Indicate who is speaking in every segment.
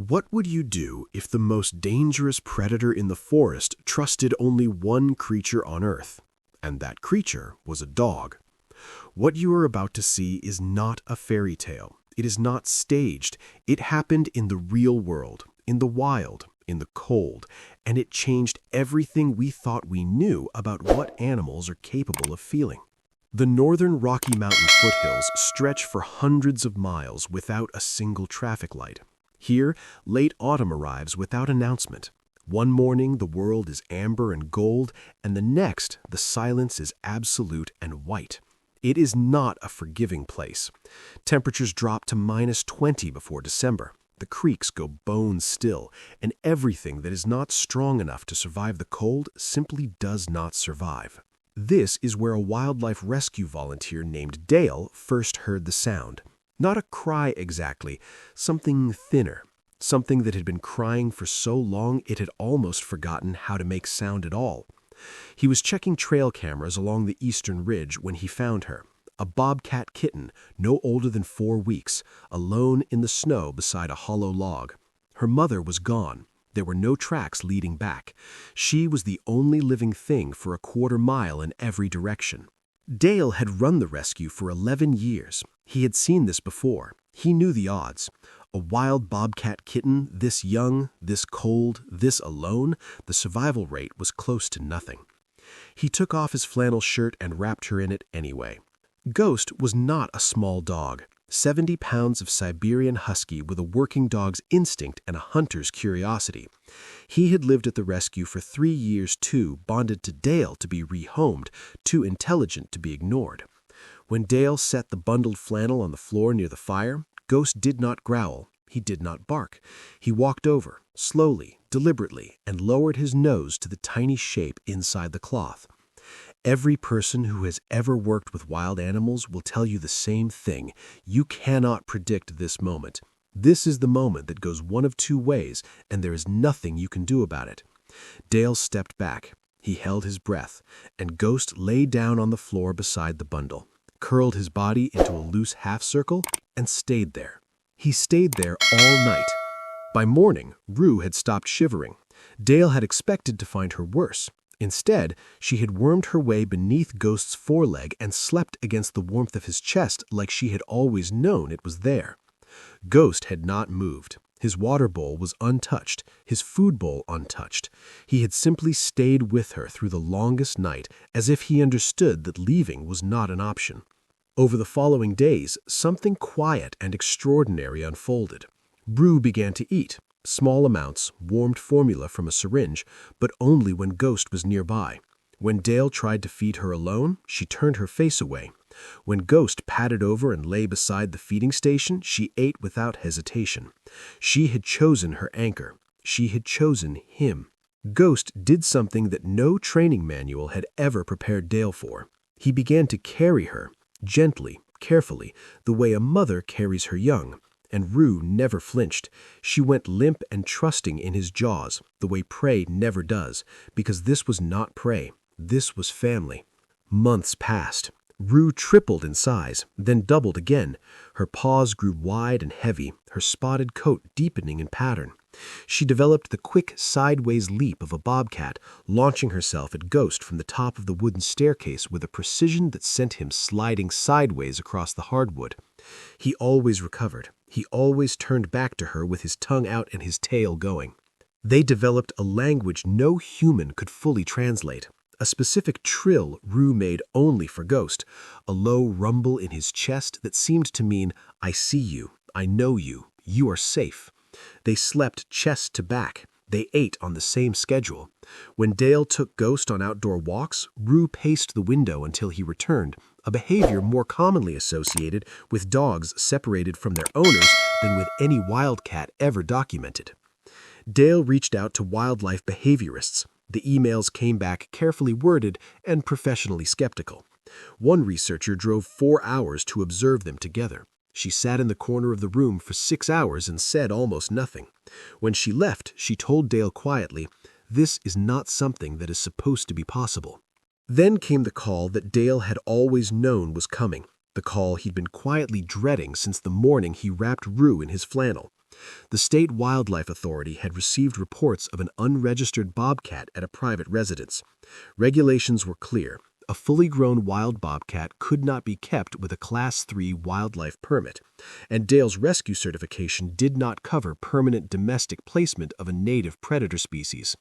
Speaker 1: What would you do if the most dangerous predator in the forest trusted only one creature on Earth? And that creature was a dog. What you are about to see is not a fairy tale. It is not staged. It happened in the real world, in the wild, in the cold, and it changed everything we thought we knew about what animals are capable of feeling. The northern Rocky Mountain foothills stretch for hundreds of miles without a single traffic light. Here, late autumn arrives without announcement. One morning, the world is amber and gold, and the next, the silence is absolute and white. It is not a forgiving place. Temperatures drop to -20 before December. The creeks go bone still, and everything that is not strong enough to survive the cold simply does not survive. This is where a wildlife rescue volunteer named Dale first heard the sound. Not a cry exactly, something thinner, something that had been crying for so long it had almost forgotten how to make sound at all. He was checking trail cameras along the eastern ridge when he found her, a bobcat kitten no older than 4 weeks, alone in the snow beside a hollow log. Her mother was gone. There were no tracks leading back. She was the only living thing for a 1/4 mile in every direction. Dale had run the rescue for 11 years. He had seen this before. He knew the odds. A wild bobcat kitten, this young, this cold, this alone, the survival rate was close to nothing. He took off his flannel shirt and wrapped her in it anyway. Ghost was not a small dog. 70 pounds of Siberian Husky with a working dog's instinct and a hunter's curiosity. He had lived at the rescue for 3 years too, bonded to Dale to be rehomed, too intelligent to be ignored. When Dale set the bundled flannel on the floor near the fire, Ghost did not growl. He did not bark. He walked over, slowly, deliberately, and lowered his nose to the tiny shape inside the cloth. Every person who has ever worked with wild animals will tell you the same thing. You cannot predict this moment. This is the moment that goes one of 2 ways, and there is nothing you can do about it. Dale stepped back. He held his breath, and Ghost lay down on the floor beside the bundle, curled his body into a loose half-circle, and stayed there. He stayed there all night. By morning, Rue had stopped shivering. Dale had expected to find her worse. Instead, she had wormed her way beneath Ghost's foreleg and slept against the warmth of his chest like she had always known it was there. Ghost had not moved. His water bowl was untouched, his food bowl untouched. He had simply stayed with her through the longest night, as if he understood that leaving was not an option. Over the following days, something quiet and extraordinary unfolded. Rue began to eat. Small amounts, warmed formula from a syringe, but only when Ghost was nearby. When Dale tried to feed her alone, she turned her face away. When Ghost padded over and lay beside the feeding station, she ate without hesitation. She had chosen her anchor. She had chosen him. Ghost did something that no training manual had ever prepared Dale for. He began to carry her, gently, carefully, the way a mother carries her young. And Rue never flinched. She went limp and trusting in his jaws, the way prey never does, because this was not prey. This was family. Months passed. Rue tripled in size, then doubled again. Her paws grew wide and heavy, her spotted coat deepening in pattern. She developed the quick sideways leap of a bobcat, launching herself at Ghost from the top of the wooden staircase with a precision that sent him sliding sideways across the hardwood. He always recovered. He always turned back to her with his tongue out and his tail going. They developed a language no human could fully translate. A specific trill Rue made only for Ghost, a low rumble in his chest that seemed to mean, "I see you, I know you, you are safe." They slept chest to back. They ate on the same schedule. When Dale took Ghost on outdoor walks, Rue paced the window until he returned, a behavior more commonly associated with dogs separated from their owners than with any wildcat ever documented. Dale reached out to wildlife behaviorists. The emails came back carefully worded and professionally skeptical. One researcher drove 4 hours to observe them together. She sat in the corner of the room for 6 hours and said almost nothing. When she left, she told Dale quietly, "This is not something that is supposed to be possible." Then came the call that Dale had always known was coming, the call he'd been quietly dreading since the morning he wrapped Rue in his flannel. The State Wildlife Authority had received reports of an unregistered bobcat at a private residence. Regulations were clear. A fully grown wild bobcat could not be kept with a Class 3 wildlife permit, and Dale's rescue certification did not cover permanent domestic placement of a native predator species.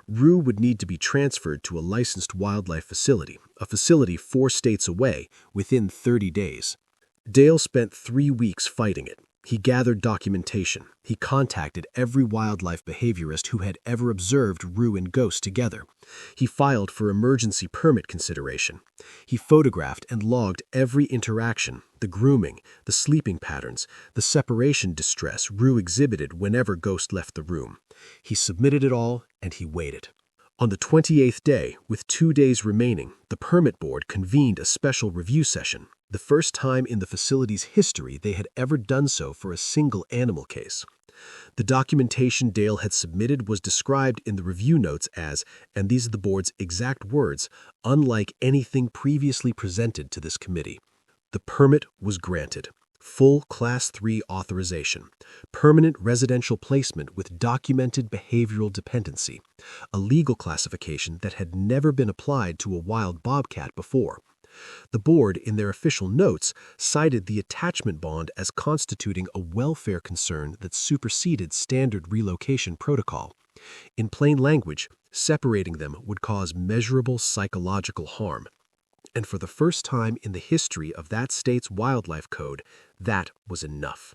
Speaker 1: Rue would need to be transferred to a licensed wildlife facility, a facility 4 states away, within 30 days. Dale spent 3 weeks fighting it. He gathered documentation. He contacted every wildlife behaviorist who had ever observed Rue and Ghost together. He filed for emergency permit consideration. He photographed and logged every interaction, the grooming, the sleeping patterns, the separation distress Rue exhibited whenever Ghost left the room. He submitted it all, and he waited. On the 28th day, with 2 days remaining, the permit board convened a special review session, the first time in the facility's history they had ever done so for a single animal case. The documentation Dale had submitted was described in the review notes as, and these are the board's exact words, unlike anything previously presented to this committee. The permit was granted. Full Class 3 authorization, permanent residential placement with documented behavioral dependency, a legal classification that had never been applied to a wild bobcat before. The board, in their official notes, cited the attachment bond as constituting a welfare concern that superseded standard relocation protocol. In plain language, separating them would cause measurable psychological harm. And for the first time in the history of that state's wildlife code, that was enough.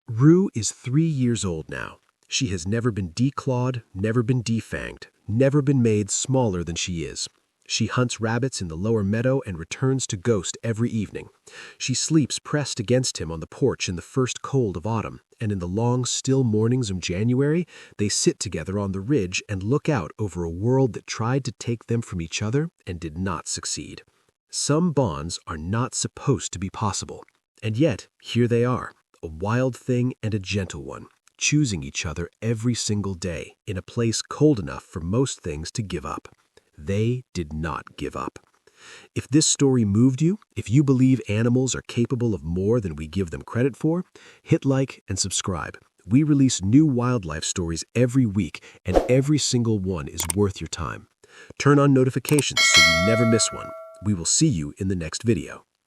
Speaker 1: Rue is 3 years old now. She has never been declawed, never been defanged, never been made smaller than she is. She hunts rabbits in the lower meadow and returns to Ghost every evening. She sleeps pressed against him on the porch in the first cold of autumn, and in the long, still mornings of January, they sit together on the ridge and look out over a world that tried to take them from each other and did not succeed. Some bonds are not supposed to be possible, and yet here they are, a wild thing and a gentle one, choosing each other every single day in a place cold enough for most things to give up. They did not give up. If this story moved you, if you believe animals are capable of more than we give them credit for, hit like and subscribe. We release new wildlife stories every week, and every single one is worth your time. Turn on notifications so you never miss one. We will see you in the next video.